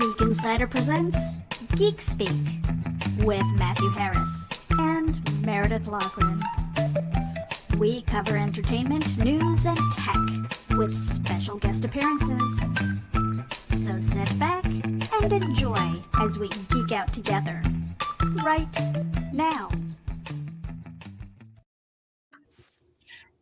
Geek Insider presents Geek Speak with Matthew Harris and Meredith Lachlan. We cover entertainment, news, and tech with special guest appearances. So sit back and enjoy as we geek out together right now.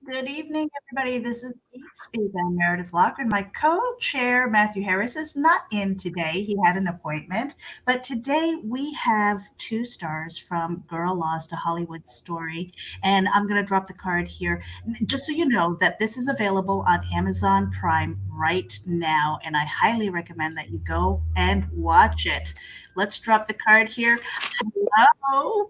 Good evening, everybody. This is Geek Speak. I'm Meredith Lachlan. My co-chair, Matthew Harris, is not in today. He had an appointment. But today we have two stars from Girl Lost, a Hollywood Story. And I'm going to drop the card here, just so you know that this is available on Amazon Prime right now. And I highly recommend that you go and watch it. Let's drop the card here. Hello.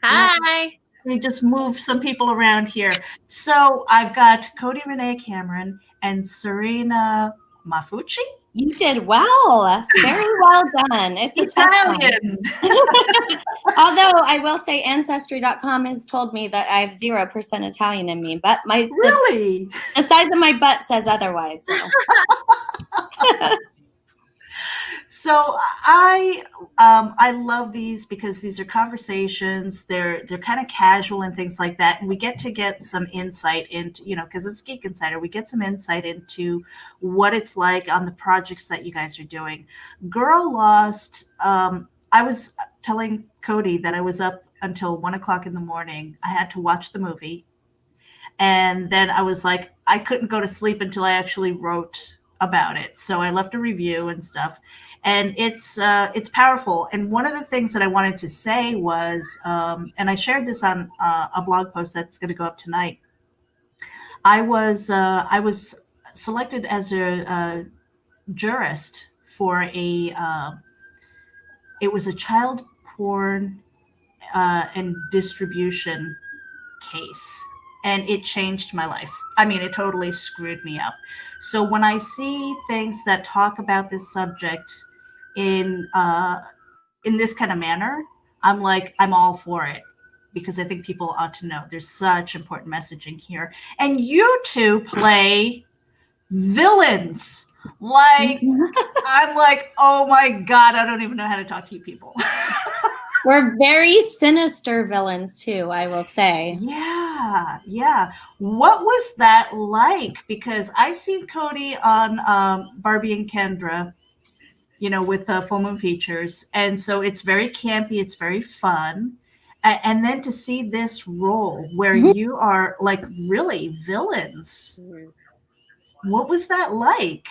Hi. We just move some people around here. So I've got Cody Renee Cameron and Serena Maffucci. You did well. Very well done. It's Italian. Although I will say Ancestry.com has told me that I have 0% Italian in me, but Really? The size of my butt says otherwise. So. So I love these because these are conversations. They're kind of casual and things like that, and we get some insight into, because it's Geek Insider, we get some insight into what it's like on the projects that you guys are doing. Girl Lost. I was telling Cody that I was up until 1:00 in the morning. I had to watch the movie, and then I was like, I couldn't go to sleep until I actually wrote about it. So I left a review and stuff. And it's powerful. And one of the things that I wanted to say was, and I shared this on a blog post that's going to go up tonight. I was selected as a jurist for it was a child porn and distribution case. And it changed my life. I mean, it totally screwed me up. So when I see things that talk about this subject in this kind of manner, I'm like, I'm all for it, because I think people ought to know there's such important messaging here. And you two play villains. Like, I'm like, oh my God, I don't even know how to talk to you people. We're very sinister villains too, I will say. Yeah. What was that like? Because I've seen Cody on Barbie and Kendra, with Full Moon Features. And so it's very campy. It's very fun. And then to see this role where you are like really villains. What was that like?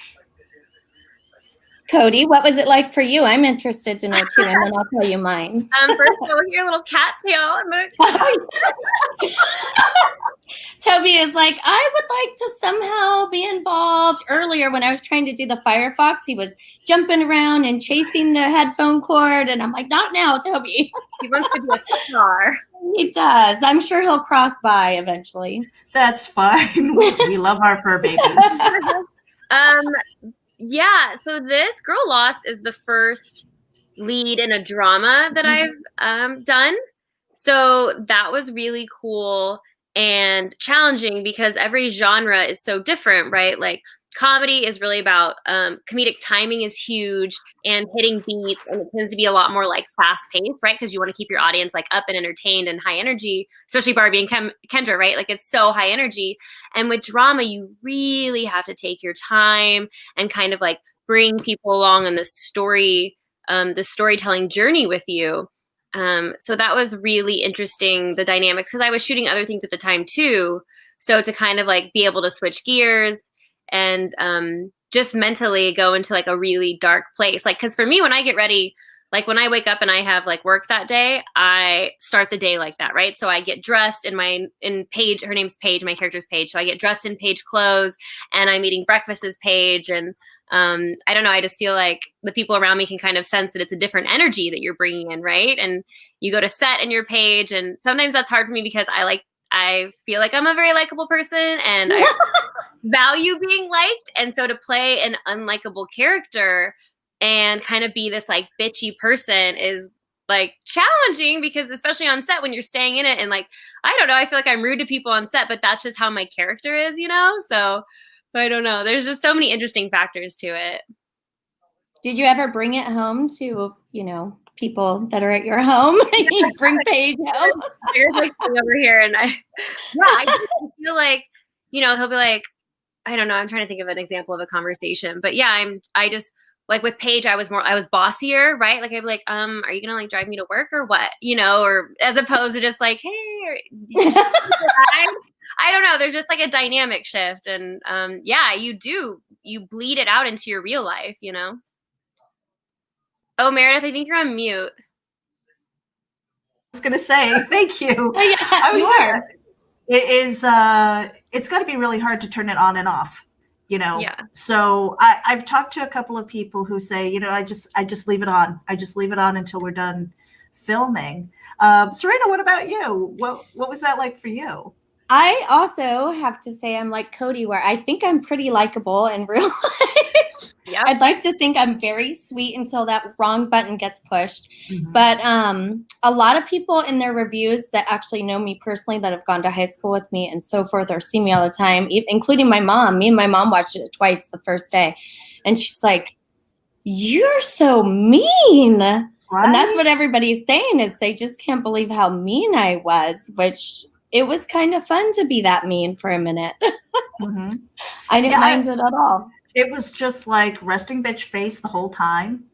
Cody, what was it like for you? I'm interested to know too, and then I'll tell you mine. First of all, your little cat tail. Toby is like, I would like to somehow be involved. Earlier, when I was trying to do the Firefox, he was jumping around and chasing the headphone cord, and I'm like, not now, Toby. He wants to be a star. He does. I'm sure he'll cross by eventually. That's fine. We love our fur babies. Yeah, so this Girl Lost is the first lead in a drama that I've done. So that was really cool and challenging because every genre is so different, right? Like comedy is really about comedic timing is huge and hitting beats, and it tends to be a lot more like fast paced, right? Because you want to keep your audience like up and entertained and high energy, especially Barbie and Kendra, right? Like it's so high energy. And with drama, you really have to take your time and kind of like bring people along on the storytelling journey with you. So that was really interesting, the dynamics, because I was shooting other things at the time too. So to kind of like be able to switch gears and just mentally go into like a really dark place. Like, because for me, when I get ready, like when I wake up and I have like work that day, I start the day like that, right? So I get dressed in Paige, her name's Paige, my character's Paige. So I get dressed in Paige clothes and I'm eating breakfast as Paige. And I don't know, I just feel like the people around me can kind of sense that it's a different energy that you're bringing in, right? And you go to set and you're Paige. And sometimes that's hard for me because I feel like I'm a very likable person and I value being liked. And so to play an unlikable character and kind of be this like bitchy person is like challenging, because especially on set when you're staying in it and like, I don't know, I feel like I'm rude to people on set, but that's just how my character is, So I don't know. There's just so many interesting factors to it. Did you ever bring it home to, people that are at your home? You bring Paige home? There's like thing over here, and I feel like, he'll be like, I don't know. I'm trying to think of an example of a conversation, but yeah, I just like with Paige, I was bossier, right? Like I'd be like, are you gonna like drive me to work or what? Or as opposed to just like, hey, I don't know. There's just like a dynamic shift, and yeah, you bleed it out into your real life, Oh, Meredith, I think you're on mute. I was going to say, thank you. Yeah, you are. It is, it's got to be really hard to turn it on and off, Yeah. So I've talked to a couple of people who say, I just leave it on. I just leave it on until we're done filming. Serena, what about you? What was that like for you? I also have to say I'm like Cody, where I think I'm pretty likable in real life. Yep. I'd like to think I'm very sweet until that wrong button gets pushed. Mm-hmm. But a lot of people in their reviews that actually know me personally, that have gone to high school with me and so forth, or see me all the time, including my mom. Me and my mom watched it twice the first day. And she's like, "You're so mean." Right? And that's what everybody's saying, is they just can't believe how mean I was, which it was kind of fun to be that mean for a minute. Mm-hmm. I didn't mind it at all. It was just like resting bitch face the whole time,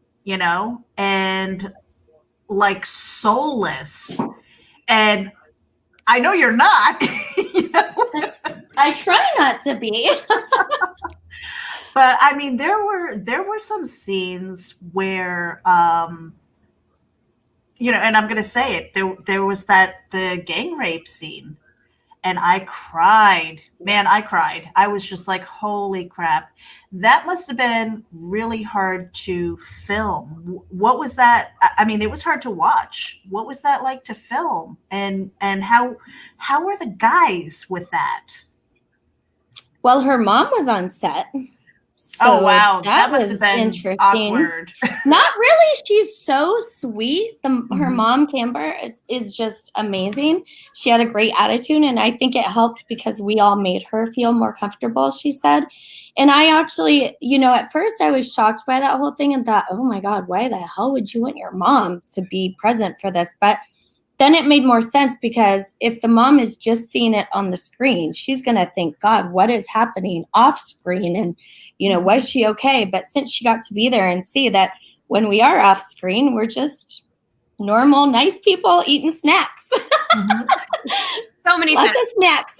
and like soulless. And I know you're not. I try not to be. But I mean, there were some scenes where, and I'm going to say it, there was the gang rape scene. And I cried. Man, I cried. I was just like, holy crap. That must have been really hard to film. What was that? I mean, it was hard to watch. What was that like to film? And how were the guys with that? Well, her mom was on set. So oh, wow. That must was have been interesting. Awkward. Not really. She's so sweet. Her mom, Camber, is just amazing. She had a great attitude, and I think it helped because we all made her feel more comfortable, she said. And I actually, at first I was shocked by that whole thing and thought, oh my God, why the hell would you want your mom to be present for this? But then it made more sense, because if the mom is just seeing it on the screen, she's going to think, God, what is happening off screen? And, was she okay? But since she got to be there and see that when we are off screen, we're just normal, nice people eating snacks. Mm-hmm. So many Lots of snacks.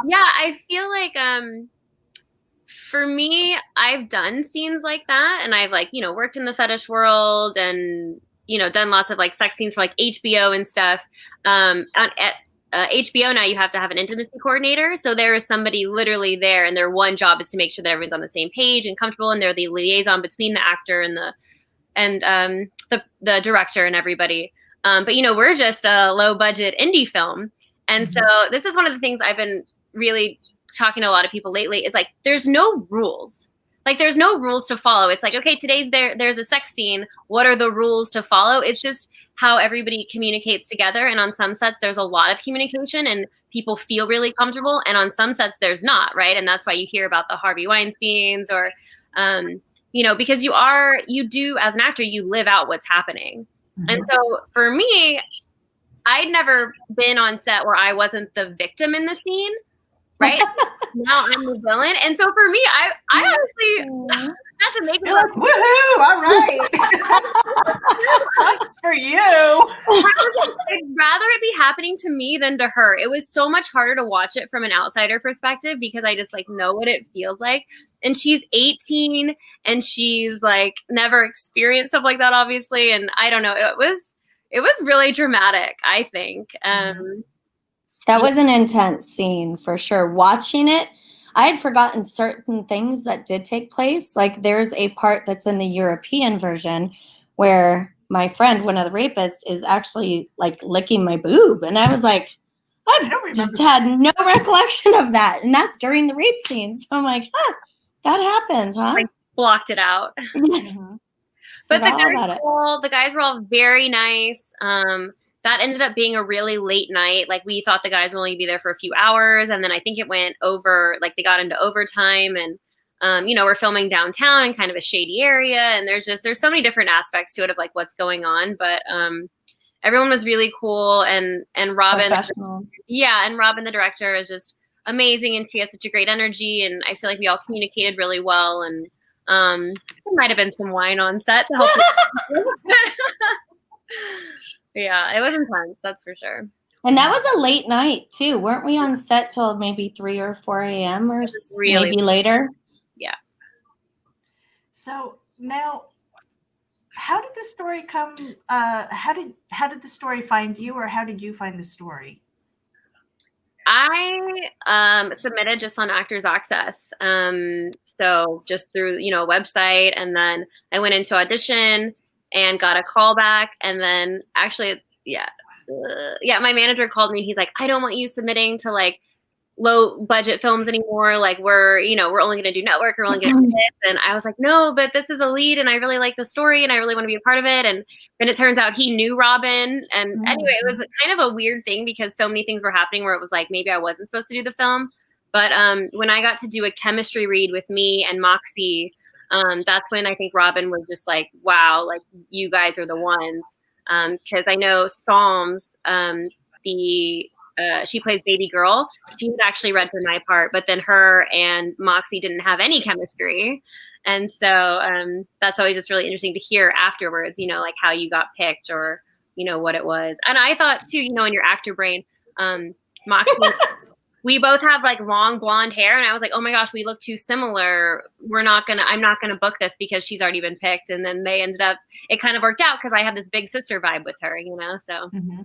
Yeah, I feel like for me, I've done scenes like that, and I've worked in the fetish world and done lots of like sex scenes for like HBO and stuff. At HBO now, you have to have an intimacy coordinator. So there is somebody literally there, and their one job is to make sure that everyone's on the same page and comfortable, and they're the liaison between the actor and the director and everybody. But we're just a low budget indie film, and so this is one of the things I've been really talking to a lot of people lately. Is like there's no rules. Like there's no rules to follow. It's like, okay, today's there's a sex scene. What are the rules to follow? It's just how everybody communicates together. And on some sets, there's a lot of communication and people feel really comfortable. And on some sets, there's not, right? And that's why you hear about the Harvey Weinsteins or, because you do, as an actor, you live out what's happening. Mm-hmm. And so for me, I'd never been on set where I wasn't the victim in the scene. Right? Now I'm the villain. And so for me, I honestly, not to make me like, woohoo, all right. Sucks for you. I'd rather it be happening to me than to her. It was so much harder to watch it from an outsider perspective because I just know what it feels like. And she's 18 and she's never experienced stuff like that, obviously. And I don't know, it was really dramatic, I think. That was an intense scene for sure. Watching it, I had forgotten certain things that did take place. Like there's a part that's in the European version where my friend, one of the rapists, is actually licking my boob. And I was like, I had no recollection of that. And that's during the rape scene. So I'm like, that happened, huh? Blocked it out. Mm-hmm. But the guys were all very nice. That ended up being a really late night. We thought the guys would only be there for a few hours. And then I think it went over, they got into overtime. And we're filming downtown in kind of a shady area, and there's so many different aspects to it of like what's going on. But everyone was really cool, and Robin, and Robin, the director, is just amazing, and she has such a great energy, and I feel like we all communicated really well, and there might have been some wine on set to help. Yeah, it was intense, that's for sure. And that was a late night too. Weren't we on set till maybe 3 or 4 a.m. or really maybe later? Yeah. So now, how did the story come? How did the story find you, or how did you find the story? I submitted just on Actors Access, so just through a website, and then I went into audition and got a call back, and then actually, my manager called me. And he's like, I don't want you submitting to like low budget films anymore. Like we're only going to do network. We're only going to do this. And I was like, no, but this is a lead, and I really like the story, and I really want to be a part of it. And then it turns out he knew Robin. And anyway, it was kind of a weird thing because so many things were happening where it was like, maybe I wasn't supposed to do the film. But when I got to do a chemistry read with me and Moxie, that's when I think Robin was just like, wow, like you guys are the ones. Because I know Psalms, she plays baby girl. She had actually read for my part, but then her and Moxie didn't have any chemistry. And so that's always just really interesting to hear afterwards, like how you got picked or, what it was. And I thought too, in your actor brain, Moxie, we both have like long blonde hair. And I was like, oh my gosh, we look too similar. I'm not going to book this because she's already been picked. And then it kind of worked out because I have this big sister vibe with her, so. Mm-hmm.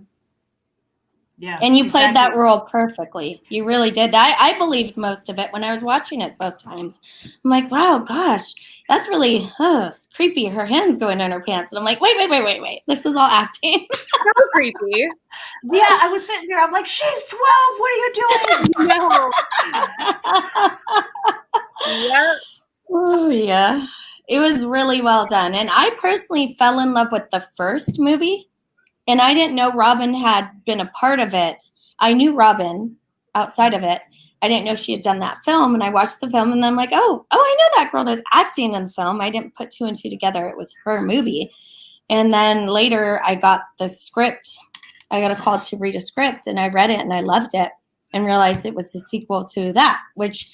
Yeah, and you played that role perfectly. You really did. I believed most of it when I was watching it both times. I'm like, wow, gosh, that's really creepy. Her hands going in her pants. And I'm like, wait. This is all acting. So creepy. Yeah, I was sitting there. I'm like, she's 12. What are you doing? No. Yeah. Oh, yeah. It was really well done. And I personally fell in love with the first movie. And I didn't know Robin had been a part of it. I knew Robin outside of it. I didn't know she had done that film. And I watched the film and then I'm like, oh, I know that girl that's acting in the film. I didn't put 2 and 2 together. It was her movie. And then later I got the script. I got a call to read a script and I read it and I loved it and realized it was the sequel to that, which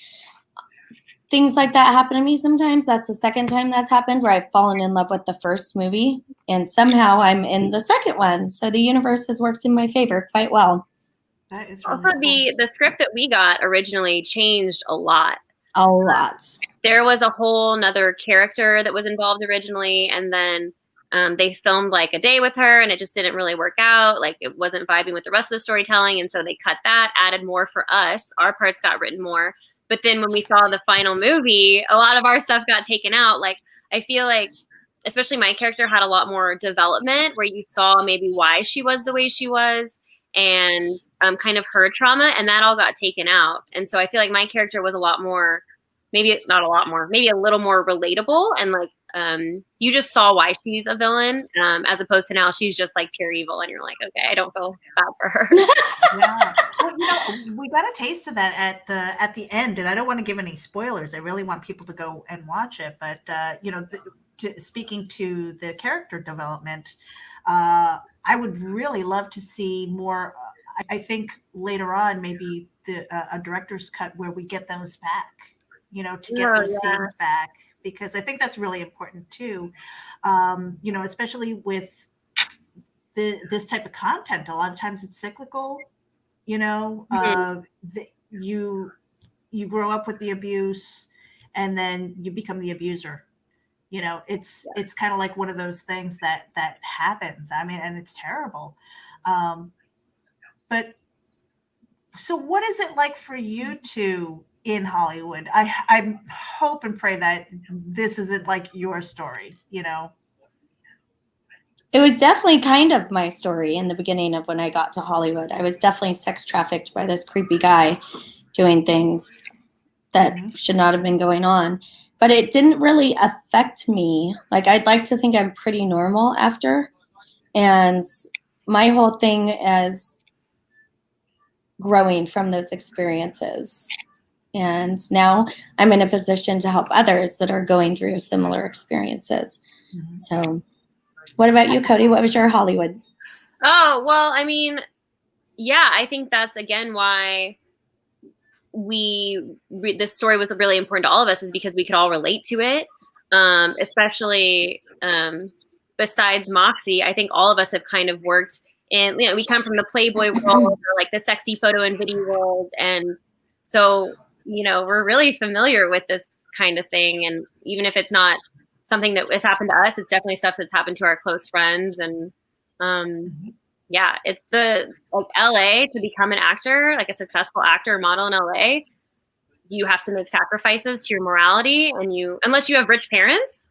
things like that happen to me sometimes. That's the second time that's happened where I've fallen in love with the first movie and somehow I'm in the second one. So the universe has worked in my favor quite well. That is really also cool. the script that we got originally changed a lot. A lot. There was a whole nother character that was involved originally, and then they filmed like a day with her and it just didn't really work out. Like it wasn't vibing with the rest of the storytelling, and so they cut that, added more for us. Our parts got written more. But then when we saw the final movie, a lot of our stuff got taken out. Like, I feel like, especially my character had a lot more development where you saw maybe why she was the way she was and kind of her trauma, and that all got taken out. And so I feel like my character was a lot more, maybe not a lot more, maybe a little more relatable. And like, you just saw why she's a villain as opposed to now she's just like pure evil. And you're like, okay, I don't feel bad for her. Yeah. Well, we got a taste of that at the end, and I don't want to give any spoilers. I really want people to go and watch it. But speaking to the character development, I would really love to see more. I think later on, maybe a director's cut where we get those back. To get those scenes back, because I think that's really important too. Especially with this type of content, a lot of times it's cyclical. You grow up with the abuse and then you become the abuser. It's kind of like one of those things that happens. I mean, and it's terrible. But so what is it like for you two in Hollywood? I hope and pray that this isn't like your story, It was definitely kind of my story in the beginning of when I got to Hollywood. I was definitely sex trafficked by this creepy guy doing things that should not have been going on. But it didn't really affect me. Like, I'd like to think I'm pretty normal after. And my whole thing is growing from those experiences. And now I'm in a position to help others that are going through similar experiences. Mhm. So what about you, Cody? What was your Hollywood? Oh, well, I mean, yeah, I think that's again why this story was really important to all of us, is because we could all relate to it. Especially besides Moxie, I think all of us have kind of worked in, we come from the Playboy world or like the sexy photo and video world. And so, we're really familiar with this kind of thing. And even if it's not something that has happened to us, it's definitely stuff that's happened to our close friends. And yeah, it's like LA, to become an actor, like a successful actor or model in LA, you have to make sacrifices to your morality, and unless you have rich parents,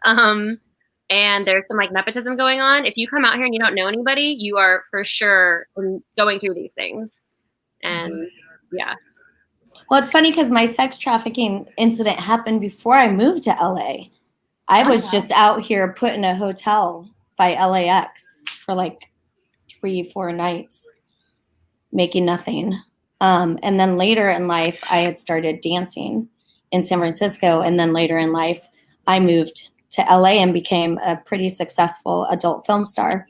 and there's some like nepotism going on. If you come out here and you don't know anybody, you are for sure going through these things. And yeah. Well, it's funny because my sex trafficking incident happened before I moved to LA. I was just out here put in a hotel by LAX for like 3-4 nights, making nothing. And then later in life, I had started dancing in San Francisco. And then later in life, I moved to LA and became a pretty successful adult film star.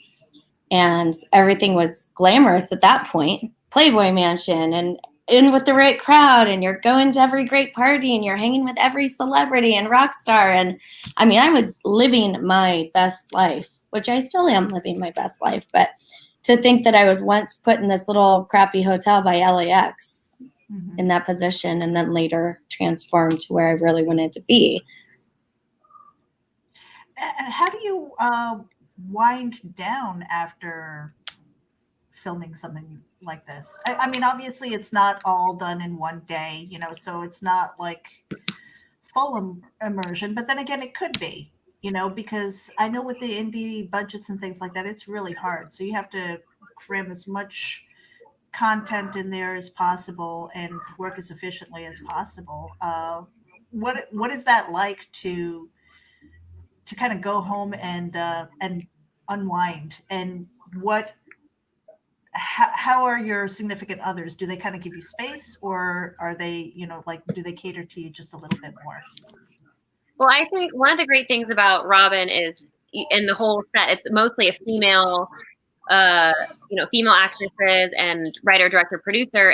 And everything was glamorous at that point. Playboy Mansion and in with the right crowd, and you're going to every great party and you're hanging with every celebrity and rock star. And I mean, I was living my best life, which I still am living my best life. But to think that I was once put in this little crappy hotel by LAX in that position, and then later transformed to where I really wanted to be. And how do you wind down after filming something like this? I mean, obviously it's not all done in one day, so it's not like full immersion, but then again, it could be, because I know with the indie budgets and things like that, it's really hard. So you have to cram as much content in there as possible and work as efficiently as possible. What is that like to kind of go home and unwind? And how are your significant others? Do they kind of give you space, or are they, like, do they cater to you just a little bit more? Well, I think one of the great things about Robin is, in the whole set, it's mostly a female, female actresses and writer, director, producer.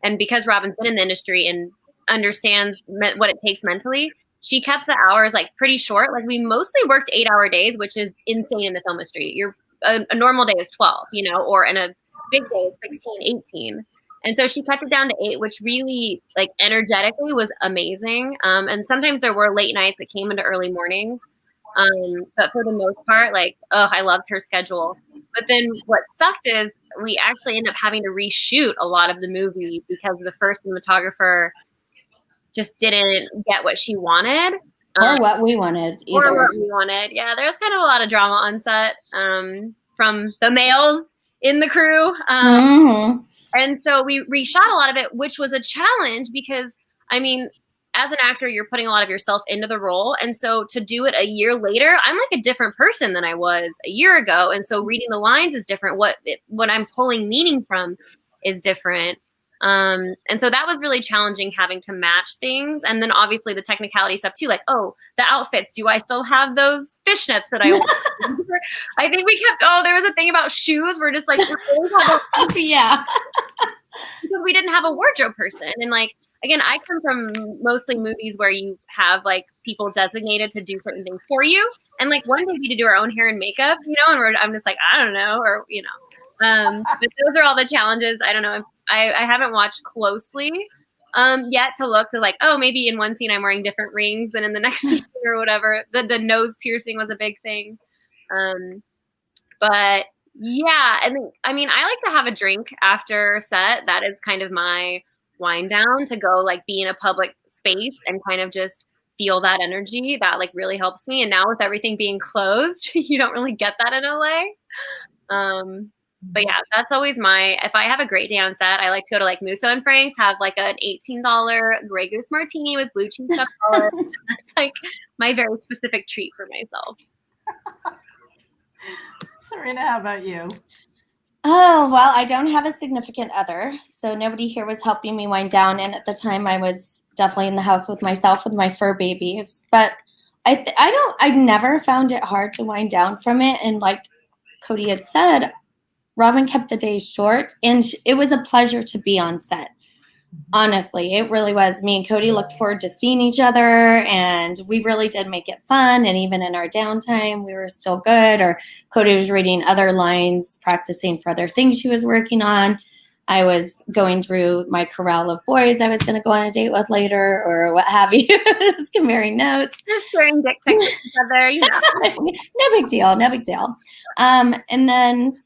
And because Robin's been in the industry and understands what it takes mentally, she kept the hours like pretty short. Like we mostly worked 8-hour days, which is insane in the film industry. A normal day is 12, or in a big day is 16, 18. And so she cut it down to 8, which really, like, energetically was amazing. And sometimes there were late nights that came into early mornings. But for the most part, I loved her schedule. But then what sucked is we actually ended up having to reshoot a lot of the movie because the first cinematographer just didn't get what she wanted. Or what we wanted either. Or what we wanted. Yeah, there was kind of a lot of drama on set from the males in the crew. And so we reshot a lot of it, which was a challenge because, I mean, as an actor, you're putting a lot of yourself into the role. And so to do it a year later, I'm like a different person than I was a year ago. And so reading the lines is different. What I'm pulling meaning from is different. And so that was really challenging, having to match things. And then obviously the technicality stuff too, like, oh, the outfits, do I still have those fishnets that I want? I think we kept, there was a thing about shoes. We're just like, yeah. Because we didn't have a wardrobe person. And like, again, I come from mostly movies where you have like people designated to do certain things for you. And like one day we had to do our own hair and makeup, and I'm just like, I don't know, or, but those are all the challenges. I don't know. I haven't watched closely yet to look to like, oh, maybe in one scene I'm wearing different rings than in the next scene or whatever. The nose piercing was a big thing. But yeah, and I mean, I like to have a drink after set. That is kind of my wind down, to go like be in a public space and kind of just feel that energy. That like really helps me. And now with everything being closed, you don't really get that in LA. But yeah, that's always if I have a great day on set, I like to go to like Musso and Frank's, have like an $18 Grey Goose martini with blue cheese stuffed olives. That's like my very specific treat for myself. Serena, how about you? Oh, well, I don't have a significant other, so nobody here was helping me wind down. And at the time, I was definitely in the house with myself with my fur babies. But I never found it hard to wind down from it. And like Cody had said, Robin kept the days short, and it was a pleasure to be on set. Honestly, it really was. Me and Cody looked forward to seeing each other, and we really did make it fun. And even in our downtime, we were still good. Or Cody was reading other lines, practicing for other things she was working on. I was going through my corral of boys I was going to go on a date with later, or what have you. Just comparing notes. Just sharing dick pics with each other, you know. No big deal. No big deal. And then,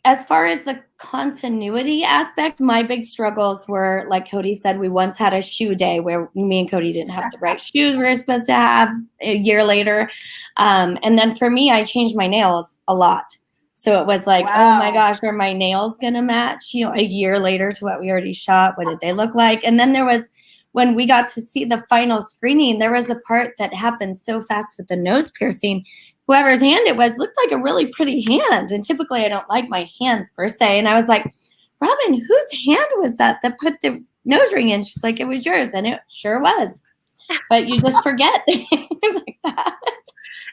as far as the continuity aspect, my big struggles were, like Cody said, we once had a shoe day where me and Cody didn't have the right shoes we were supposed to have a year later. And then for me, I changed my nails a lot. So it was like, Wow. oh my gosh, are my nails going to match, a year later to what we already shot? What did they look like? And then there was, when we got to see the final screening, there was a part that happened so fast with the nose piercing. Whoever's hand it was looked like a really pretty hand. And typically I don't like my hands per se. And I was like, Robin, whose hand was that put the nose ring in? She's like, it was yours. And it sure was. But you just forget things like that.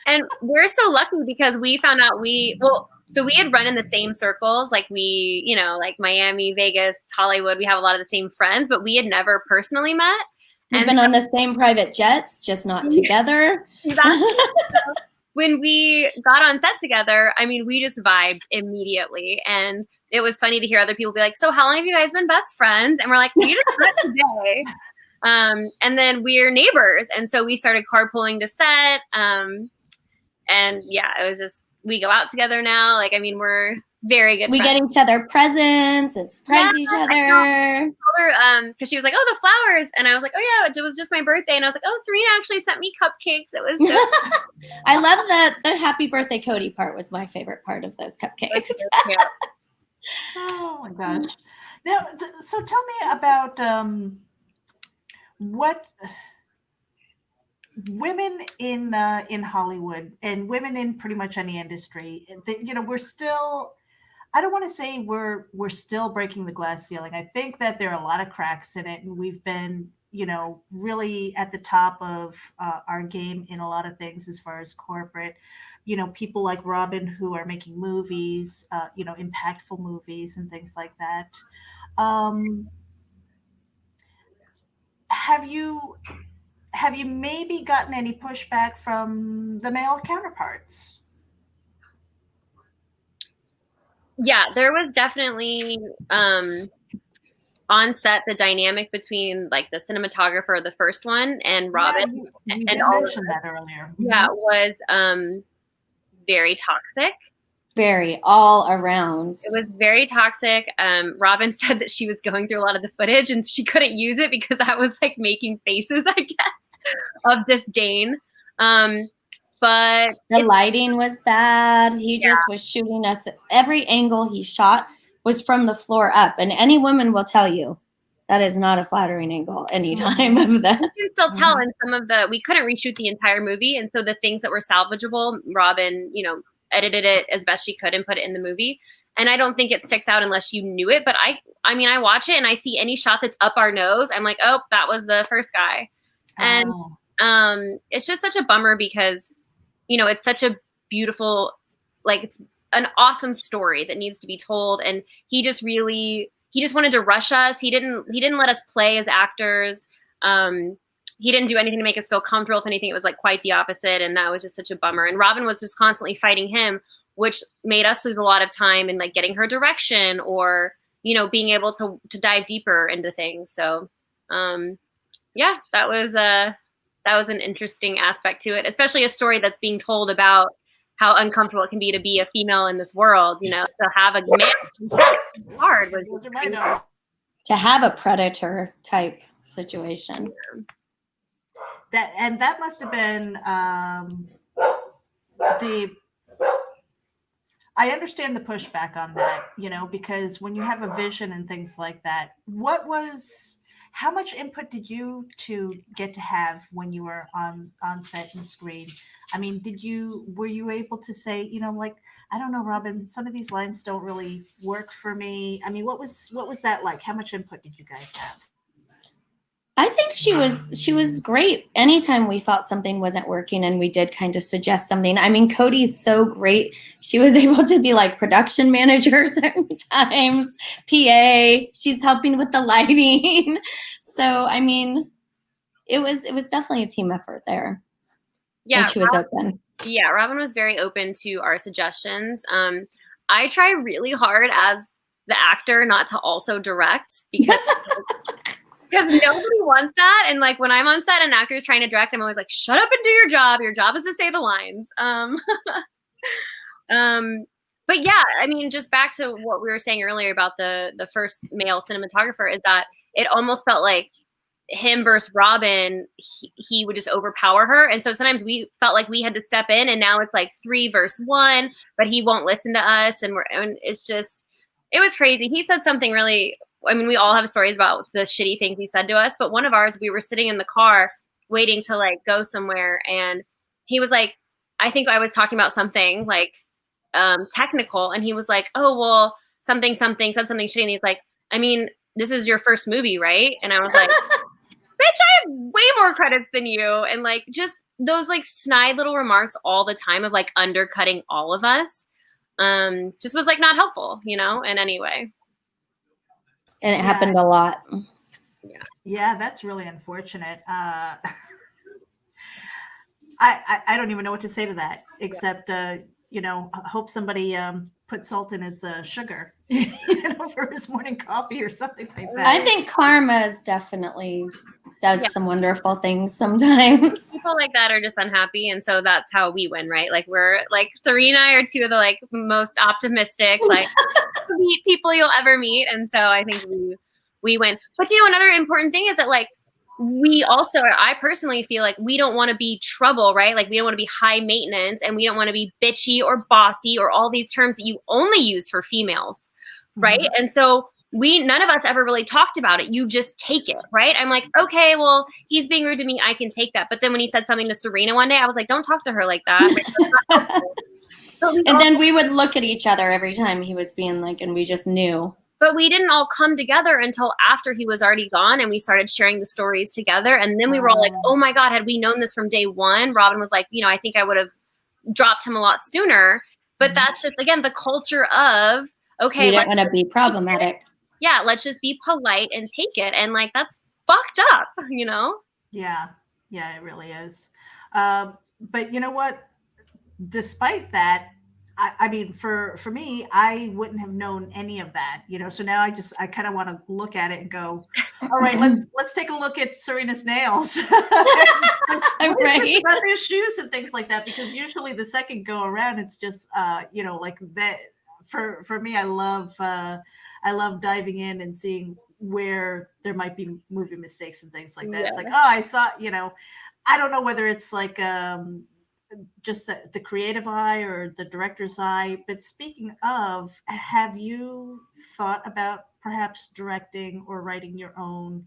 And we're so lucky because we found out so we had run in the same circles, like we, like Miami, Vegas, Hollywood, we have a lot of the same friends, but we had never personally met. We've been on the same private jets, just not together. Exactly. When we got on set together, I mean, we just vibed immediately. And it was funny to hear other people be like, so how long have you guys been best friends? And we're like, we just met today. And then we're neighbors. And so we started carpooling to set. And yeah, it was just, we go out togetger now. Like, I mean, we're very good We friends. get each other presents and surprise each other. Because she was like, oh, the flowers. And I was like, oh, yeah, it was just my birthday. And I was like, oh, Serena actually sent me cupcakes. It was so I love the happy birthday Cody part was my favorite part of those cupcakes. Oh my gosh. Now, so tell me about what women in Hollywood and women in pretty much any industry, we're still, I don't want to say we're still breaking the glass ceiling. I think that there are a lot of cracks in it, and we've been, really at the top of our game in a lot of things as far as corporate, people like Robin who are making movies, impactful movies and things like that. Have you maybe gotten any pushback from the male counterparts? Yeah, there was definitely on set the dynamic between like the cinematographer of the first one and Robin. Yeah, you and did mention that earlier. Yeah, was very toxic. Very all around. It was very toxic. Robin said that she was going through a lot of the footage and she couldn't use it because I was like making faces, I guess, of disdain. But the lighting was bad. He just was shooting us. Every angle he shot was from the floor up. And any woman will tell you that is not a flattering angle any time of that. You can still tell in some of we couldn't reshoot the entire movie. And so the things that were salvageable, Robin, edited it as best she could and put it in the movie. And I don't think it sticks out unless you knew it. But I mean, I watch it and I see any shot that's up our nose. I'm like, oh, that was the first guy. And it's just such a bummer because, it's such a beautiful, like it's an awesome story that needs to be told. And he just wanted to rush us. He didn't let us play as actors. He didn't do anything to make us feel comfortable. If anything, it was like quite the opposite. And that was just such a bummer. And Robin was just constantly fighting him, which made us lose a lot of time in like getting her direction or, being able to dive deeper into things. So, yeah, that was an interesting aspect to it, especially a story that's being told about how uncomfortable it can be to be a female in this world, to have a man hard was to have a predator type situation. That must have been I understand the pushback on that, because when you have a vision and things like that, how much input did you two get to have when you were on set and screen? I mean, were you able to say, like, I don't know, Robin, some of these lines don't really work for me. I mean, what was that like? How much input did you guys have? I think she was great. Anytime we felt something wasn't working and we did kind of suggest something. I mean, Cody's so great. She was able to be like production manager certain times, PA. She's helping with the lighting. So, I mean, it was definitely a team effort there. Yeah, and she was open. Yeah, Robin was very open to our suggestions. I try really hard as the actor not to also direct because nobody wants that. And like when I'm on set and an actor is trying to direct, I'm always like, shut up and do your job. Your job is to say the lines. But yeah, I mean, just back to what we were saying earlier about the first male cinematographer is that it almost felt like him versus Robin, he would just overpower her. And so sometimes we felt like we had to step in, and now it's like 3 versus 1, but he won't listen to us. And it's just, it was crazy. He said something really, I mean, we all have stories about the shitty things he said to us, but one of ours, we were sitting in the car waiting to like go somewhere. And he was like, I think I was talking about something like technical. And he was like, oh, well, something, said something shitty. And he's like, I mean, this is your first movie, right? And I was like, bitch, I have way more credits than you. And like, just those like snide little remarks all the time of like undercutting all of us, just was like not helpful, in any way. And it happened a lot. Yeah, that's really unfortunate. I don't even know what to say to that, except, I hope somebody put salt in his sugar, for his morning coffee or something like that. I think karma's definitely does some wonderful things sometimes. People like that are just unhappy, and so that's how we win, right? Like we're like Serena and I are two of the like most optimistic like people you'll ever meet, and so I think we win. But another important thing is that like we also, I personally feel like we don't want to be trouble, right? Like we don't want to be high maintenance, and we don't want to be bitchy or bossy or all these terms that you only use for females, right? Mm-hmm. And so none of us ever really talked about it. You just take it, right? I'm like, okay, well, he's being rude to me. I can take that. But then when he said something to Serena one day, I was like, don't talk to her like that. And then we would look at each other every time he was being like, and we just knew. But we didn't all come together until after he was already gone, and we started sharing the stories together. And then we were all like, oh my God, had we known this from day one? Robin was like, I think I would have dropped him a lot sooner. But that's just, again, the culture of, okay. You don't want to be problematic. Yeah, let's just be polite and take it. And like, that's fucked up, Yeah, it really is. But you know what? Despite that, I mean, for me, I wouldn't have known any of that, So now I kind of want to look at it and go, all right, let's take a look at Serena's nails, right? About his shoes and things like that, because usually the second go around, it's just, like that. For me, I love diving in and seeing where there might be movie mistakes and things like that. Yeah. It's like, oh, I saw, I don't know whether it's like just the creative eye or the director's eye. But speaking of, have you thought about perhaps directing or writing your own,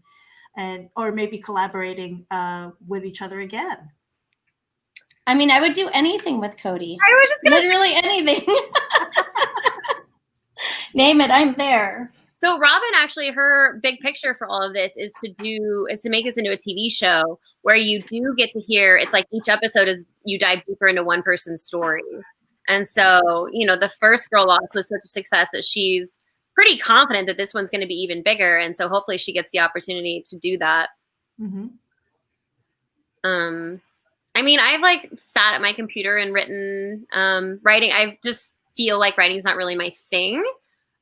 or maybe collaborating with each other again? I mean, I would do anything with Cody. I was just literally anything. Name it, I'm there. So Robin, actually, her big picture for all of this is to make this into a TV show where you do get to hear, it's like each episode is you dive deeper into one person's story. And so, the first Girl Lost was such a success that she's pretty confident that this one's going to be even bigger. And so hopefully she gets the opportunity to do that. Mm-hmm. I mean, I've like sat at my computer and written writing. I just feel like writing is not really my thing.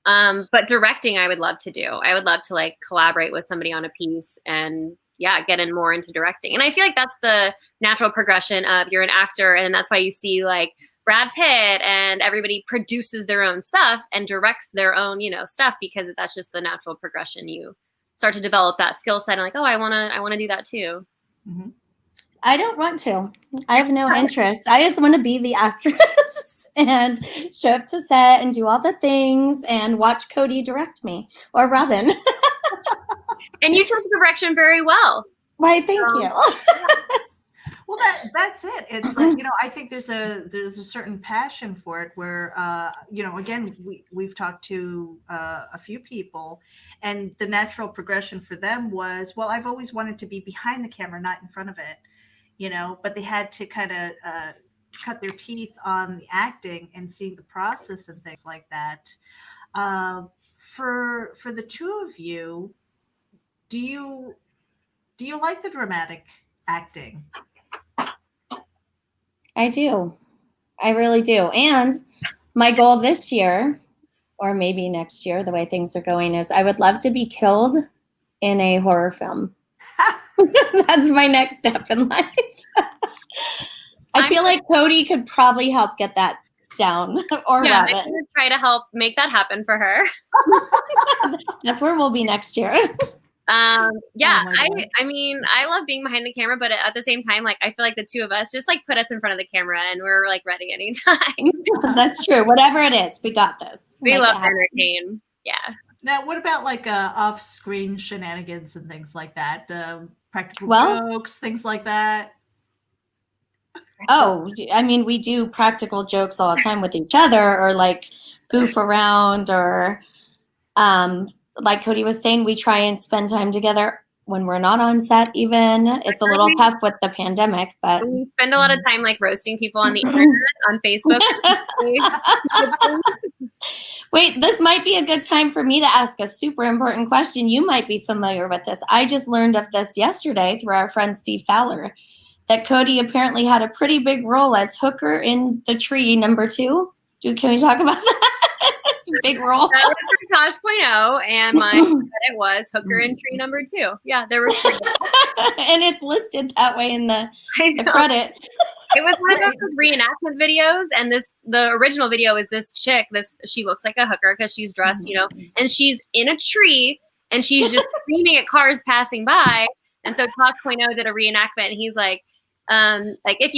But directing, I would love to do. I would love to like collaborate with somebody on a piece and get in more into directing. And I feel like that's the natural progression of you're an actor. And that's why you see like Brad Pitt and everybody produces their own stuff and directs their own, stuff, because that's just the natural progression. You start to develop that skill set and like, oh, I want to do that too. Mm-hmm. I don't want to. I have no interest. I just want to be the actress and show up to set and do all the things and watch Cody direct me, or Robin. And you took the direction very well. Why, thank you. Well, that's it. It's I think there's a certain passion for it where again we've talked to a few people, and the natural progression for them was, well, I've always wanted to be behind the camera, not in front of it, but they had to kind of cut their teeth on the acting and seeing the process and things like that. For the two of you, do you like the dramatic acting? I do. I really do. And my goal this year, or maybe next year, the way things are going, is I would love to be killed in a horror film. That's my next step in life. I feel like Cody could probably help get that down, or yeah, Robin. I'm going to try to help make that happen for her. That's where we'll be next year. Yeah, I mean, I love being behind the camera, but at the same time, like, I feel like the two of us just like put us in front of the camera and we're like ready anytime. That's true. Whatever it is, we got this. We love to entertain. Yeah. Now, what about like off-screen shenanigans and things like that? Practical jokes, things like that? Oh, I mean, we do practical jokes all the time with each other, or like goof around, or like Cody was saying, we try and spend time together when we're not on set even. It's a little tough with the pandemic, but we spend a lot of time like roasting people on the internet, on Facebook. Wait, this might be a good time for me to ask a super important question. You might be familiar with this. I just learned of this yesterday through our friend Steve Fowler, that Cody apparently had a pretty big role as Hooker in The Tree #2. Can we talk about that? It's a big role. That was for Tosh.0, and my credit was Hooker in Tree #2. Yeah, there were three. And it's listed that way in the credits. It was one of those reenactment videos, and the original video is this chick. She looks like a hooker because she's dressed, and she's in a tree, and she's just screaming at cars passing by. And so Tosh.0 did a reenactment, and he's like if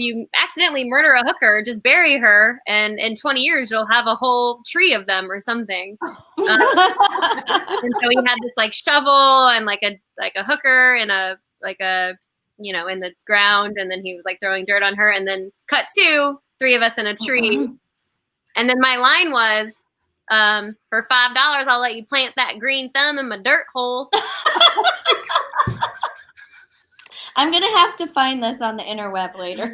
you accidentally murder a hooker, just bury her, and in 20 years you'll have a whole tree of them or something. And so he had this like shovel and like a hooker and in the ground, and then he was like throwing dirt on her, and then cut to 3 of us in a tree. And then my line was, for $5 I'll let you plant that green thumb in my dirt hole. I'm going to have to find this on the interweb later.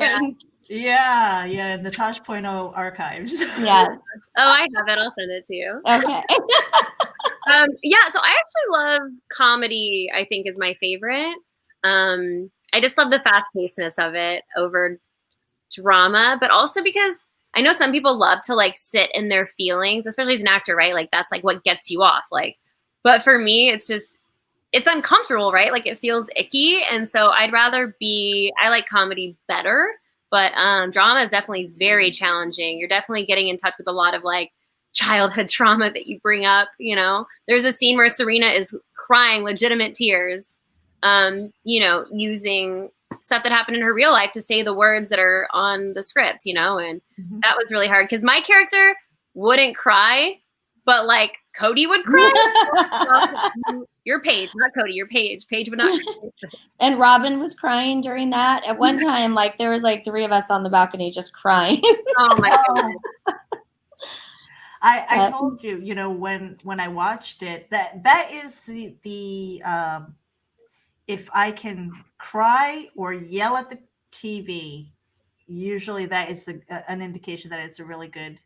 Yeah, in the Tosh.0 archives. Yes. Oh, I have it. I'll send it to you. Okay. Yeah, so I actually love comedy, I think, is my favorite. I just love the fast-pacedness of it over drama, but also because I know some people love to like sit in their feelings, especially as an actor, right? Like that's like what gets you off. Like, but for me, it's uncomfortable, right? Like it feels icky. And so I like comedy better, but drama is definitely very challenging. You're definitely getting in touch with a lot of like childhood trauma that you bring up. There's a scene where Serena is crying legitimate tears, using stuff that happened in her real life to say the words that are on the script, and that was really hard because my character wouldn't cry, but like Cody would cry. You're Paige, not Cody. You're Paige. Paige would not cry. And Robin was crying during that. At one time, like there was like 3 of us on the balcony just crying. Oh my goodness. I told you, when I watched it, that is the if I can cry or yell at the TV, usually that is an indication that it's a really good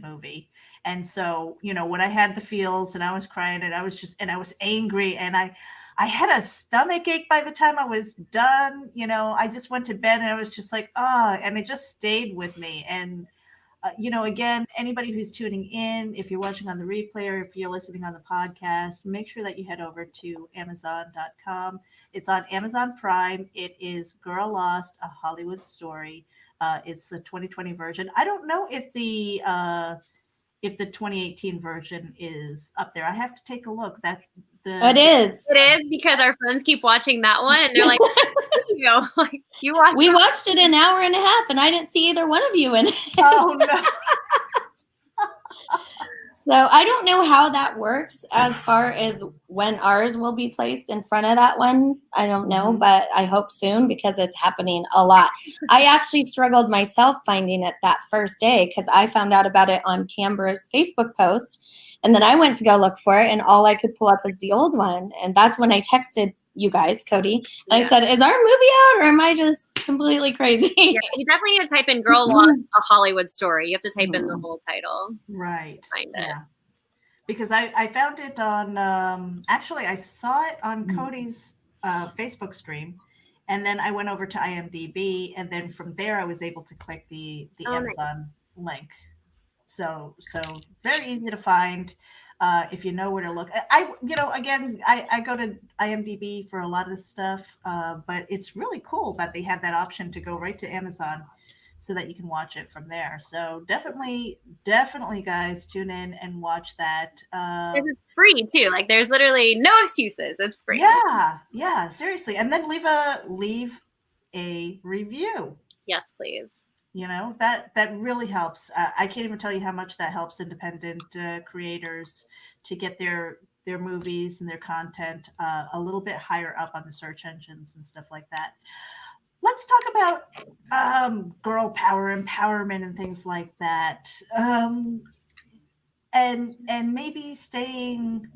movie. And so, when I had the feels and I was crying and I was angry and I had a stomach ache by the time I was done, I just went to bed and I was just like, and it just stayed with me. And, again, anybody who's tuning in, if you're watching on the replay or if you're listening on the podcast, make sure that you head over to Amazon.com. It's on Amazon Prime. It is Girl Lost, A Hollywood Story. It's the 2020 version. I don't know if the 2018 version is up there. I have to take a look. It is. It is because our friends keep watching that one and they're like, you watched. We watched it an hour and a half and I didn't see either one of you in it. Oh no. So I don't know how that works as far as when ours will be placed in front of that one. I don't know, but I hope soon because it's happening a lot. I actually struggled myself finding it that first day because I found out about it on Canberra's Facebook post. And then I went to go look for it, and all I could pull up is the old one. And that's when I texted you guys, Cody. And I said, is our movie out, or am I just completely crazy? Yeah, you definitely need to type in Girl Lost, a Hollywood story. You have to type in the whole title. Right. Find it. Yeah. Because I found it on, actually, I saw it on Cody's Facebook stream. And then I went over to IMDb. And then from there, I was able to click the Amazon link. So very easy to find if you know where to look. I go to IMDb for a lot of this stuff, but it's really cool that they have that option to go right to Amazon so that you can watch it from there. So definitely, guys, tune in and watch that. It's free too. Like there's literally no excuses. It's free. Yeah, seriously. And then leave a review. Yes, please. You know, that really helps. I can't even tell you how much that helps independent creators to get their movies and their content a little bit higher up on the search engines and stuff like that. Let's talk about girl power, empowerment, and things like that, and maybe staying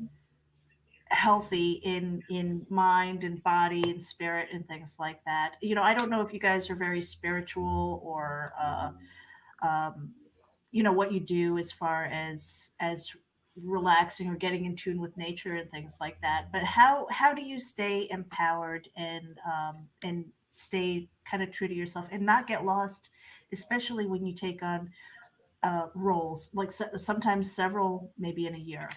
healthy in mind and body and spirit and things like that. You know, I don't know if you guys are very spiritual or you know, what you do as far as relaxing or getting in tune with nature and things like that, but how do you stay empowered and stay kind of true to yourself and not get lost, especially when you take on roles like sometimes several maybe in a year?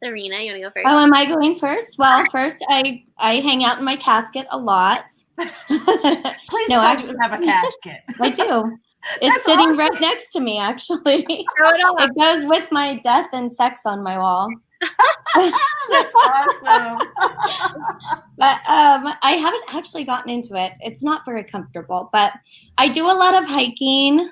Serena, you want to go first? Oh, am I going first? Well, first I hang out in my casket a lot. Please don't you have a casket. I do. It's sitting right next to me, actually. It goes with my death and sex on my wall. That's awesome. But I haven't actually gotten into it. It's not very comfortable, but I do a lot of hiking.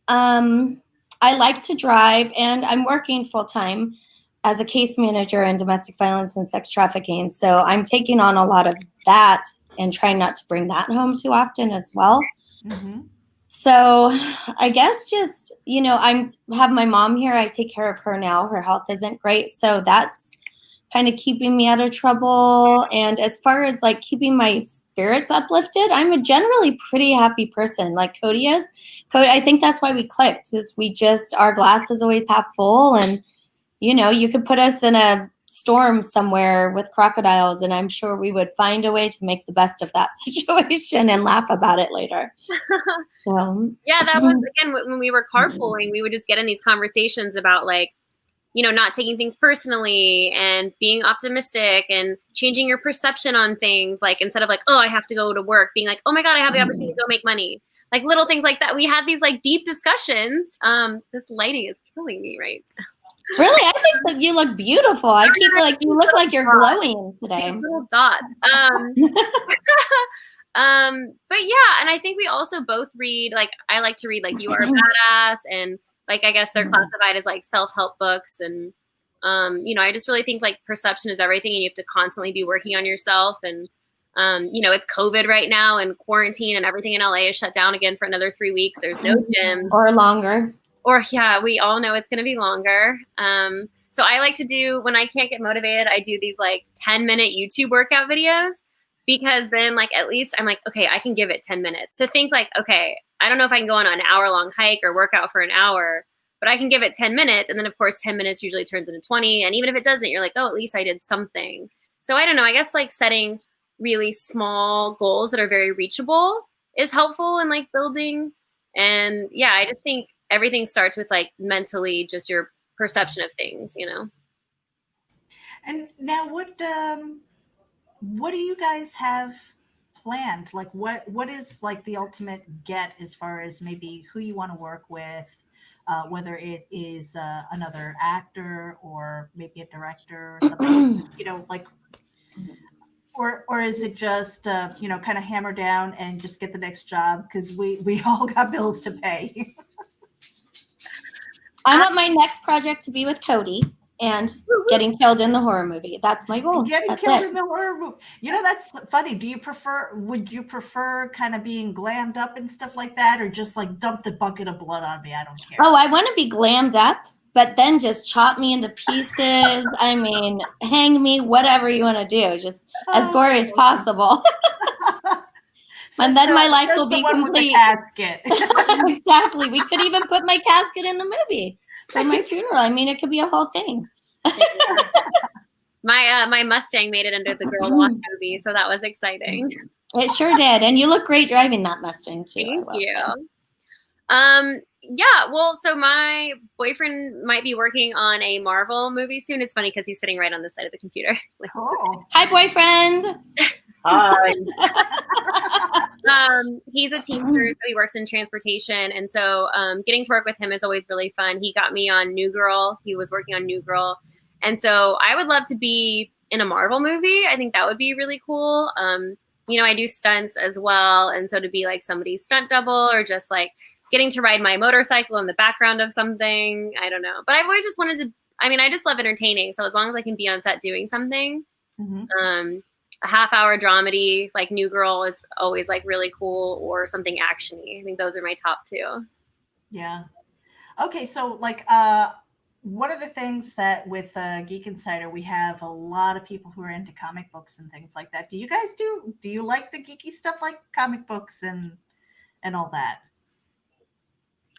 I like to drive, and I'm working full time as a case manager in domestic violence and sex trafficking. So I'm taking on a lot of that and trying not to bring that home too often as well. Mm-hmm. So I guess just, you know, I have my mom here. I take care of her now. Her health isn't great. So that's kind of keeping me out of trouble. And as far as like keeping my spirits uplifted, I'm a generally pretty happy person like Cody is. Cody, I think that's why we clicked, because our glass is always half full. And, you know, you could put us in a storm somewhere with crocodiles, and I'm sure we would find a way to make the best of that situation and laugh about it later. So, yeah, that was, again, when we were carpooling, we would just get in these conversations about like, you know, not taking things personally and being optimistic and changing your perception on things. Like instead of like, oh, I have to go to work, being like, oh my God, I have the opportunity to go make money. Like little things like that. We had these like deep discussions. This lighting is killing me, right? Really? I think that you look beautiful. I keep like, you look like you're glowing today. Little dots. But yeah, and I think we also both read, like, I like to read like You Are a Badass, and like, I guess they're classified as like self-help books. And, you know, I just really think like perception is everything, and you have to constantly be working on yourself. And, you know, it's COVID right now and quarantine, and everything in LA is shut down again for another 3 weeks. There's no gym. Or longer. Or yeah, we all know it's going to be longer. So I like to do, when I can't get motivated, I do these like 10-minute YouTube workout videos, because then like, at least I'm like, okay, I can give it 10 minutes. So think like, okay, I don't know if I can go on an hour-long hike or work out for an hour, but I can give it 10 minutes. And then of course, 10 minutes usually turns into 20. And even if it doesn't, you're like, oh, at least I did something. So I don't know, I guess like setting really small goals that are very reachable is helpful in like building. And yeah, I just think everything starts with like mentally just your perception of things, you know? And now what do you guys have planned? Like what is like the ultimate get as far as maybe who you want to work with, whether it is another actor or maybe a director or something, you know, like, or is it just, you know, kind of hammer down and just get the next job? Because we all got bills to pay. I want my next project to be with Cody and getting killed in the horror movie. That's my goal. Getting That's killed it. in the horror movie. You know, that's funny. Would you prefer kind of being glammed up and stuff like that, or just like dump the bucket of blood on me? I don't care. Oh, I want to be glammed up, but then just chop me into pieces. I mean, hang me, whatever you want to do, just as gory as possible. And then my life will be complete. Casket. Exactly. We could even put my casket in the movie for my funeral. I mean, it could be a whole thing. My Mustang made it under the Girl Walk movie, so that was exciting. It sure did. And you look great driving that Mustang too. Thank you. Yeah, well, so my boyfriend might be working on a Marvel movie soon. It's funny because he's sitting right on the side of the computer. Oh. Hi, boyfriend. Hi. He's a Teamster, so he works in transportation. And so getting to work with him is always really fun. He got me on New Girl. He was working on New Girl. And so I would love to be in a Marvel movie. I think that would be really cool. I do stunts as well. And so to be like somebody's stunt double or just like getting to ride my motorcycle in the background of something, I don't know. But I've always just wanted to, I just love entertaining. So as long as I can be on set doing something, a half-hour dramedy like New Girl is always like really cool, or something actiony. I think those are my top two. Yeah. Okay, so like one of the things that with Geek Insider, we have a lot of people who are into comic books and things like that. Do you guys do you like the geeky stuff like comic books and all that?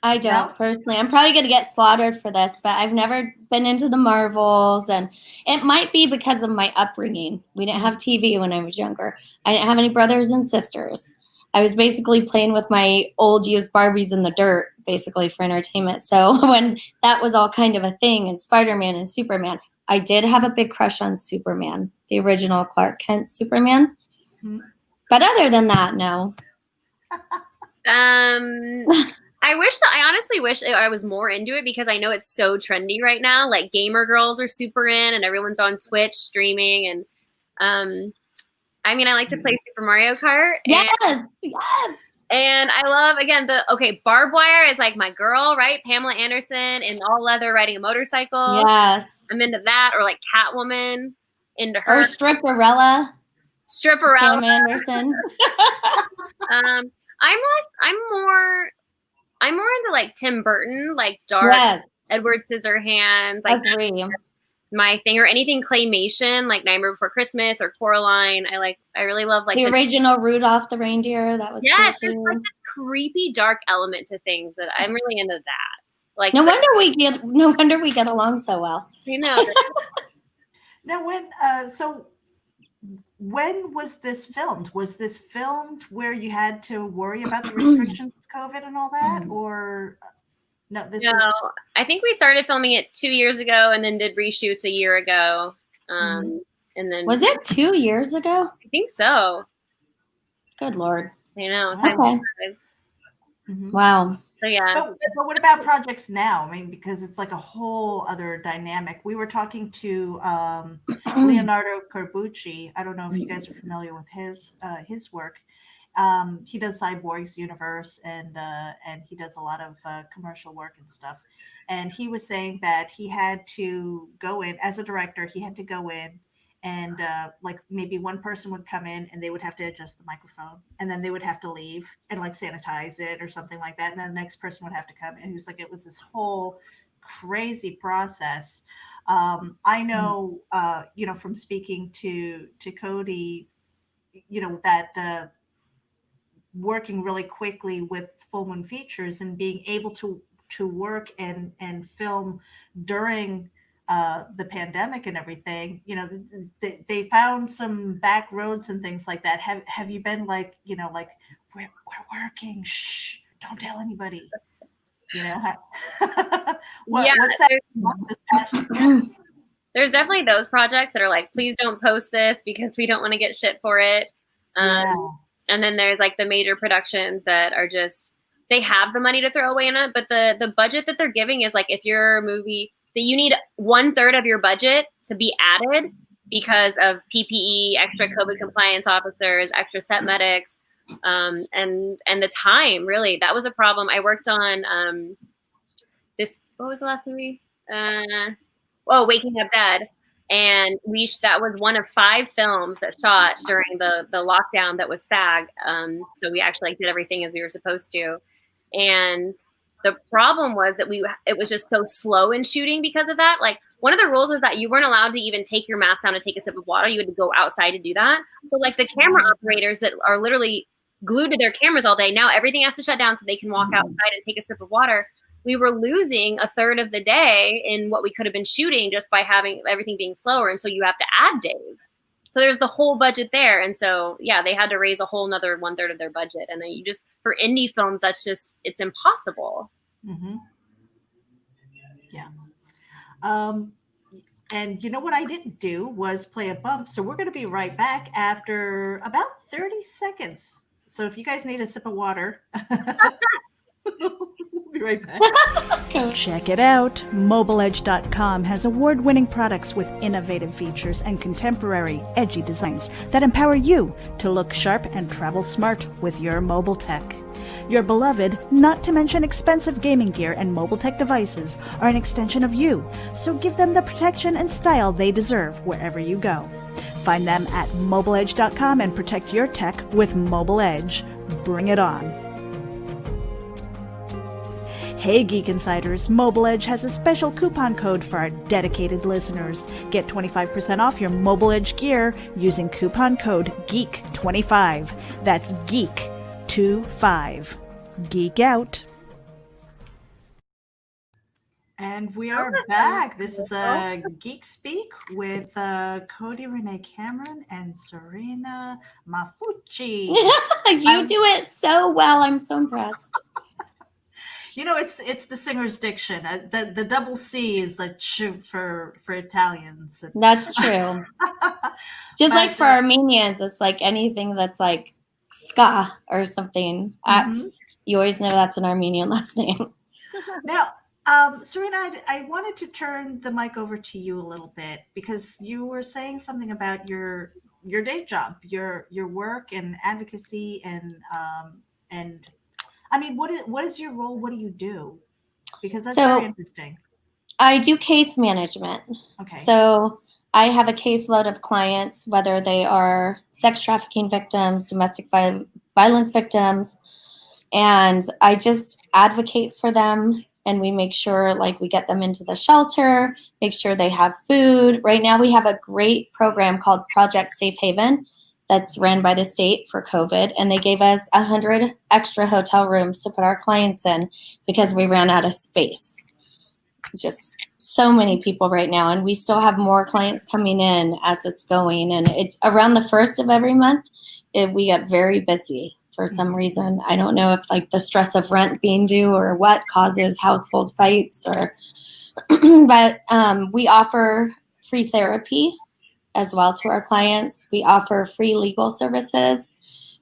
I don't personally. I'm probably going to get slaughtered for this, but I've never been into the Marvels, and it might be because of my upbringing. We didn't have TV when I was younger. I didn't have any brothers and sisters. I was basically playing with my old used Barbies in the dirt, basically for entertainment. So when that was all kind of a thing, and Spider-Man and Superman, I did have a big crush on Superman, the original Clark Kent Superman. Mm-hmm. But other than that, no. I honestly wish I was more into it, because I know it's so trendy right now. Like gamer girls are super in, and everyone's on Twitch streaming. And I like to play Super Mario Kart. Yes. And I love, again, Barbed Wire is like my girl, right? Pamela Anderson in all leather riding a motorcycle. Yes. I'm into that. Or like Catwoman, into her. Or Stripperella. Pam Anderson. I'm more into like Tim Burton, like dark, Edward Scissorhands, like agree. My thing, or anything claymation, like Nightmare Before Christmas or Coraline. I really love like the original Rudolph the Reindeer. That was there's like this creepy dark element to things that I'm really into that. Like no wonder we get along so well. I know. Now when was this filmed? Was this filmed where you had to worry about the restrictions of COVID and all that, or no? I think we started filming it 2 years ago, and then did reshoots a year ago. And then was it 2 years ago? I think so. Good Lord! I know. Wow. So yeah. But what about projects now? Because it's like a whole other dynamic. We were talking to Leonardo Corbucci. I don't know if you guys are familiar with his work. He does Cyborg's Universe, and he does a lot of commercial work and stuff. And he was saying that he had to go in as a director. He had to go in, and like maybe one person would come in and they would have to adjust the microphone, and then they would have to leave and like sanitize it or something like that. And then the next person would have to come in. He was like, it was this whole crazy process. I know, from speaking to Cody, that working really quickly with Full Moon Features and being able to work and film during the pandemic and everything, they found some back roads and things like that. Have you been like, we're working, shh, don't tell anybody, what's that this past year? There's definitely those projects that are like, please don't post this because we don't want to get shit for it. And then there's like the major productions that are just, they have the money to throw away in it, but the budget that they're giving is like, if you're a movie that you need 1/3 of your budget to be added because of PPE, extra COVID compliance officers, extra set medics, and the time, really, that was a problem. I worked on what was the last movie? Waking Up Dead. And that was one of 5 films that shot during the lockdown that was SAG. So we actually did everything as we were supposed to. And the problem was that it was just so slow in shooting because of that. Like, one of the rules was that you weren't allowed to even take your mask down to take a sip of water. You had to go outside to do that. So like the camera operators that are literally glued to their cameras all day, now everything has to shut down so they can walk outside and take a sip of water. We were losing a third of the day in what we could have been shooting just by having everything being slower. And so you have to add days. So there's the whole budget there. And so, yeah, they had to raise a whole nother 1/3 of their budget. And then for indie films, it's impossible. Mm-hmm. Yeah. And you know what I didn't do was play a bump. So we're going to be right back after about 30 seconds. So if you guys need a sip of water, we'll be right back. Check it out. MobileEdge.com has award-winning products with innovative features and contemporary, edgy designs that empower you to look sharp and travel smart with your mobile tech. Your beloved, not to mention expensive gaming gear and mobile tech devices are an extension of you, so give them the protection and style they deserve wherever you go. Find them at MobileEdge.com and protect your tech with Mobile Edge. Bring it on. Hey Geek Insiders, Mobile Edge has a special coupon code for our dedicated listeners. Get 25% off your Mobile Edge gear using coupon code GEEK25. That's GEEK25. Geek out. And we are back. This is Geek Speak with Cody Renee Cameron and Serena Maffucci. You do it so well. I'm so impressed. You know, it's the singer's diction. The double C is the ch for Italians. That's true. Just like for Armenians, it's like anything that's like ska or something. You always know that's an Armenian last name. Now, Serena, I wanted to turn the mic over to you a little bit because you were saying something about your day job, your work and advocacy and I mean, what is your role? What do you do? Because that's very interesting. I do case management. Okay. So I have a caseload of clients, whether they are sex trafficking victims, domestic violence victims, and I just advocate for them. And we make sure we get them into the shelter, make sure they have food. Right now we have a great program called Project Safe Haven that's ran by the state for COVID. And they gave us 100 extra hotel rooms to put our clients in because we ran out of space. It's just so many people right now. And we still have more clients coming in as it's going. And it's around the 1st of every month, we get very busy. For some reason, I don't know if the stress of rent being due or what causes household fights but we offer free therapy as well to our clients. We offer free legal services.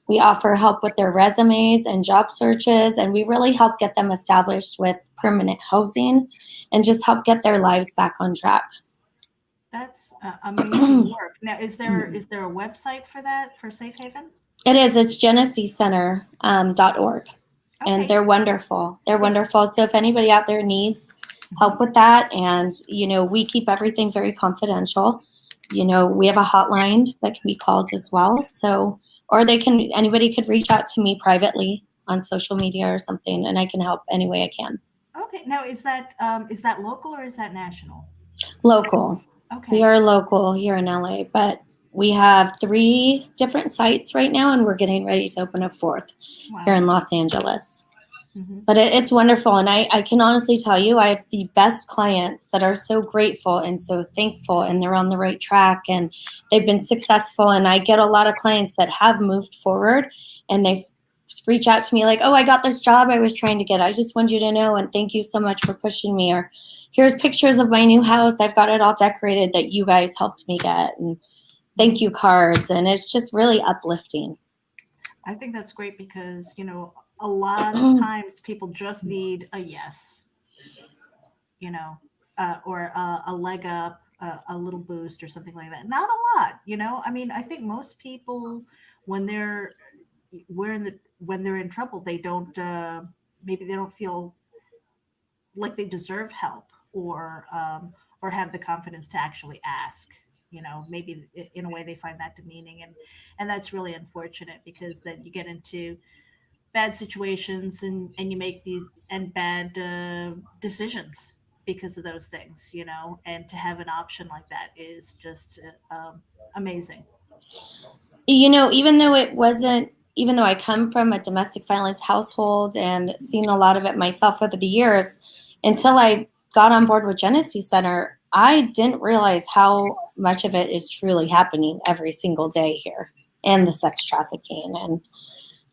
We offer help with their resumes and job searches, and we really help get them established with permanent housing and just help get their lives back on track. That's amazing work. Now, is there a website for that, for Safe Haven? It is. It's genesecenter.org. And they're wonderful. They're wonderful. So if anybody out there needs help with that, and, we keep everything very confidential. We have a hotline that can be called as well. So, or anybody could reach out to me privately on social media or something, and I can help any way I can. Okay. Now, is that local or is that national? Local. Okay. We are local here in LA, but we have 3 different sites right now, and we're getting ready to open a 4th here in Los Angeles. Mm-hmm. But it's wonderful, and I can honestly tell you I have the best clients that are so grateful and so thankful, and they're on the right track, and they've been successful. And I get a lot of clients that have moved forward, and they reach out to me like, oh, I got this job I was trying to get. I just wanted you to know, and thank you so much for pushing me. Or here's pictures of my new house. I've got it all decorated that you guys helped me get. And thank you cards, and it's just really uplifting. I think that's great because, a lot of times people just need a yes, or a leg up, a little boost or something like that. Not a lot, I mean, I think most people, when they're in trouble, they don't, maybe they don't feel like they deserve help, or have the confidence to actually ask. Maybe in a way they find that demeaning, and that's really unfortunate, because then you get into bad situations, and you make these and bad decisions because of those things, and to have an option like that is just amazing. Even though I come from a domestic violence household and seen a lot of it myself over the years, until I got on board with Genesee Center, I didn't realize how much of it is truly happening every single day here, and the sex trafficking, and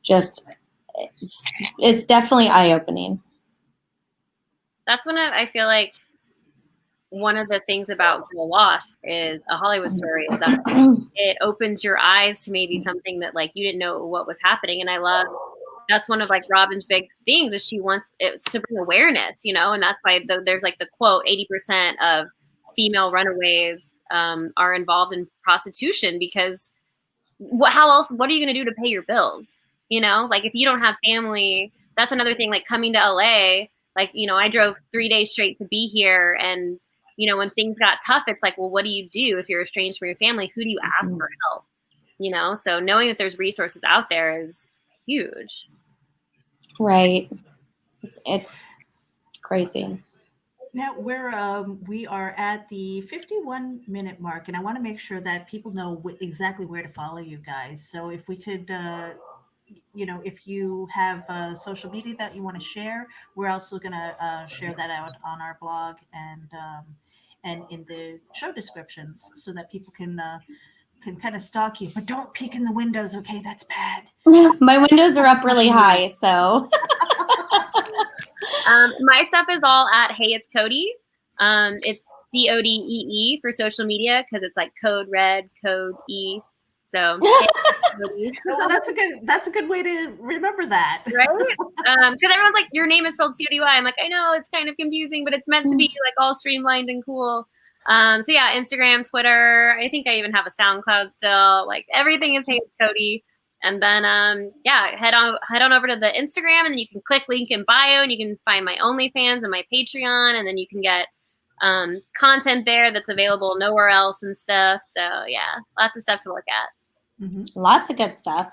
just it's definitely eye-opening. That's I feel like one of the things about Girl Lost is a Hollywood story, is that it opens your eyes to maybe something that like you didn't know what was happening. And I love that's one of like Robin's big things, is she wants it to bring awareness, and that's why there's like the quote 80% of female runaways are involved in prostitution, because how else? What are you going to do to pay your bills? Like if you don't have family, that's another thing. Like coming to LA, like I drove 3 days straight to be here, and when things got tough, it's like, well, what do you do if you're estranged from your family? Who do you ask for help? So knowing that there's resources out there is huge. Right. It's crazy. Now we are at the 51-minute mark, and I want to make sure that people know exactly where to follow you guys. So if we could, if you have social media that you want to share, we're also going to share that out on our blog and in the show descriptions, so that people can kind of stalk you. But don't peek in the windows, okay? That's bad. My windows are up really high, so. My stuff is all at Hey It's Cody. It's CODEE for social media, because it's like code red, code E. So well, that's a good way to remember that, right? Because everyone's like, your name is spelled CODY. I'm like, I know it's kind of confusing, but it's meant to be like all streamlined and cool. So yeah, Instagram, Twitter. I think I even have a SoundCloud still. Like everything is Hey It's Cody. And then head on over to the Instagram, and then you can click link in bio, and you can find my OnlyFans and my Patreon, and then you can get content there that's available nowhere else and stuff. So yeah, lots of stuff to look at. Mm-hmm. Lots of good stuff.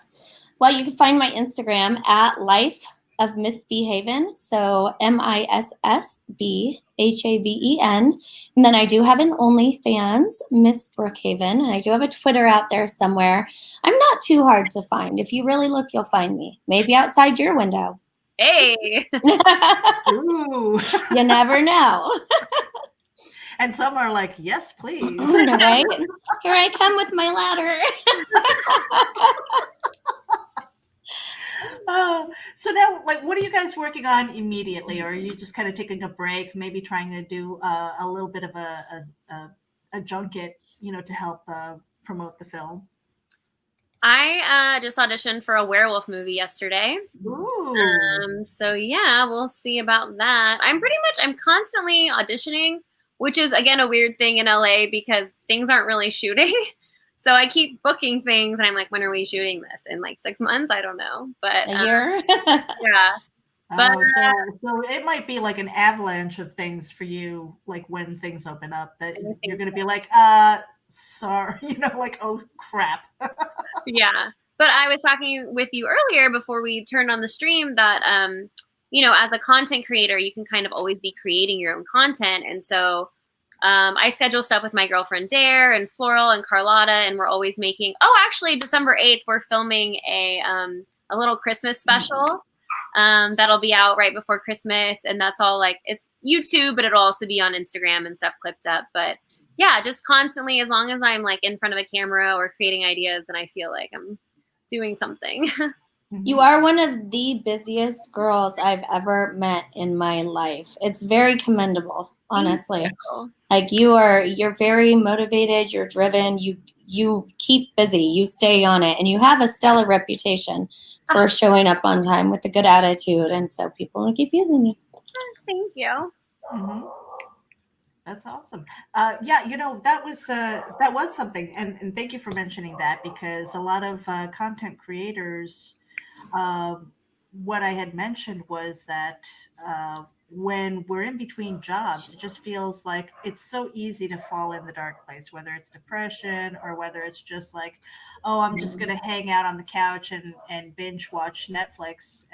Well, you can find my Instagram at Life of Misbehaven. So MISSBHAVEN. And then I do have an OnlyFans, Miss Brookhaven. And I do have a Twitter out there somewhere. I'm not too hard to find. If you really look, you'll find me. Maybe outside your window. Hey. Ooh. You never know. And some are like, yes, please. Right? Here I come with my ladder. So now, like, what are you guys working on immediately? Or are you just kind of taking a break, maybe trying to do a little bit of a junket, to help promote the film? I just auditioned for a werewolf movie yesterday. Ooh. So yeah, we'll see about that. I'm constantly auditioning, which is again a weird thing in LA because things aren't really shooting. So I keep booking things, and I'm like, when are we shooting this? In like 6 months? I don't know, but a year. Yeah. But so it might be like an avalanche of things for you, like when things open up, that you're going to be like, sorry, like, oh crap. Yeah. But I was talking with you earlier before we turned on the stream that, as a content creator, you can kind of always be creating your own content. And so I schedule stuff with my girlfriend Dare and Floral and Carlotta, and we're always making. Oh, actually, December 8th, we're filming a little Christmas special that'll be out right before Christmas, and that's all like it's YouTube, but it'll also be on Instagram and stuff clipped up. But yeah, just constantly, as long as I'm like in front of a camera or creating ideas, and I feel like I'm doing something. You are one of the busiest girls I've ever met in my life. It's very commendable, honestly. Like you're very motivated, you're driven, you keep busy, you stay on it, and you have a stellar reputation for showing up on time with a good attitude, and so people will keep using you. Thank you. Mm-hmm. That's awesome. That was something, and thank you for mentioning that, because a lot of content creators, what I had mentioned was that when we're in between jobs, it just feels like it's so easy to fall in the dark place, whether it's depression or whether it's just like, oh, I'm just going to hang out on the couch and binge watch Netflix,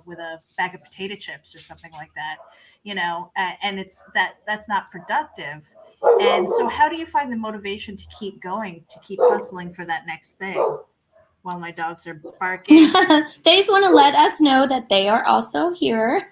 with a bag of potato chips or something like that, and that's not productive. And so how do you find the motivation to keep going, to keep hustling for that next thing? While my dogs are barking. They just want to let us know that they are also here.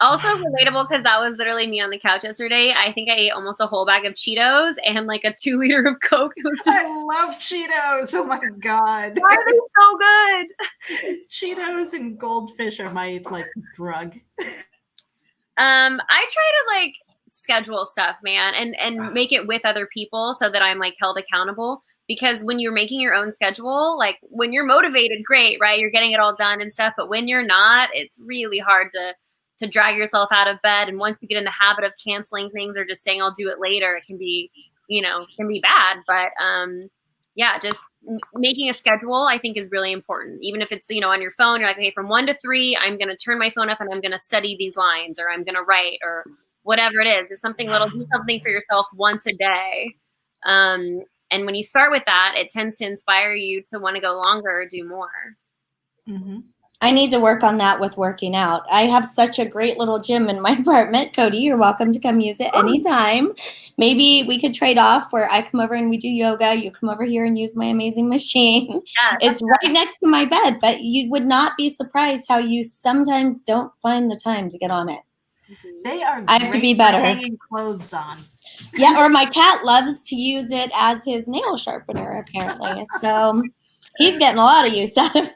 Also relatable, because that was literally me on the couch yesterday. I think I ate almost a whole bag of Cheetos and like a 2-liter of Coke. It was I love Cheetos. Oh my God. Why are they so good? Cheetos and goldfish are my drug. I try to schedule stuff, man, and make it with other people so that I'm held accountable. Because when you're making your own schedule, when you're motivated, great, right? You're getting it all done and stuff. But when you're not, it's really hard to drag yourself out of bed. And once you get in the habit of canceling things or just saying I'll do it later, it can be, can be bad. But just making a schedule, I think, is really important. Even if it's, on your phone, you're like, okay, from 1 to 3, I'm going to turn my phone off and I'm going to study these lines, or I'm going to write, or whatever it is. Just something little, do something for yourself once a day. And when you start with that, it tends to inspire you to want to go longer or do more. Mm-hmm. I need to work on that with working out. I have such a great little gym in my apartment. Cody, you're welcome to come use it anytime. Maybe we could trade off where I come over and we do yoga. You come over here and use my amazing machine. Yeah, it's right next to my bed, but you would not be surprised how you sometimes don't find the time to get on it. They are I have to be better. Hanging clothes on. Yeah, or my cat loves to use it as his nail sharpener, apparently. So he's getting a lot of use out of it.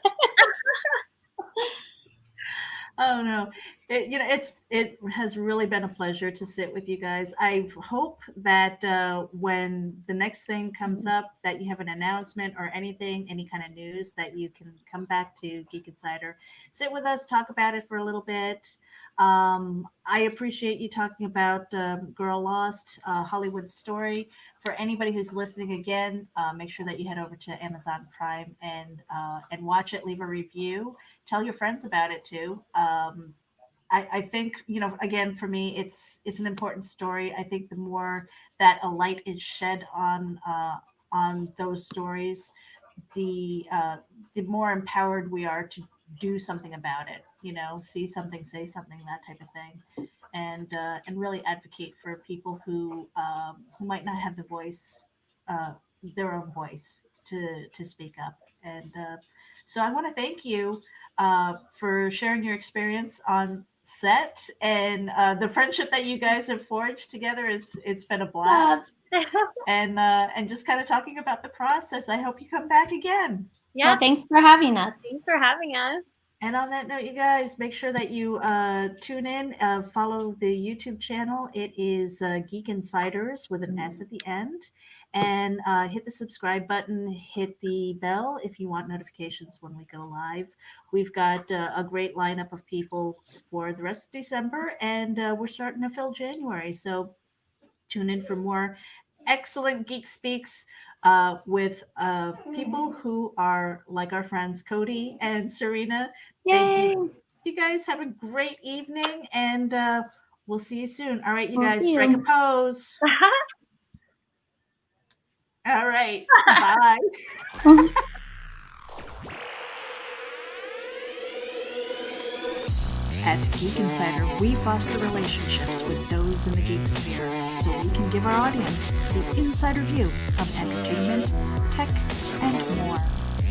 Oh no, it has really been a pleasure to sit with you guys. I hope that when the next thing comes up, that you have an announcement or anything, any kind of news, that you can come back to Geek Insider, sit with us, talk about it for a little bit. I appreciate you talking about Girl Lost, Hollywood Story. For anybody who's listening again, make sure that you head over to Amazon Prime and watch it. Leave a review. Tell your friends about it too. I think, again, for me, it's an important story. I think the more that a light is shed on those stories, the more empowered we are to do something about it. See something, say something, that type of thing, and really advocate for people who might not have the voice, their own voice to speak up. And so I want to thank you for sharing your experience on set, and the friendship that you guys have forged together. It's been a blast. and just kind of talking about the process. I hope you come back again. Yeah. Well, thanks for having us. Thanks for having us. And on that note, you guys, make sure that you tune in, follow the YouTube channel. It is Geek Insiders with an S at the end. And hit the subscribe button, hit the bell if you want notifications when we go live. We've got a great lineup of people for the rest of December, and we're starting to fill January. So tune in for more excellent Geek Speaks with people who are like our friends Cody and Serena. Yay! Thank you. You guys have a great evening, and we'll see you soon. All right, you guys, strike a pose. All right, bye. At Geek Insider, we foster relationships with those in the geek sphere so we can give our audience the insider view of entertainment, tech, and more.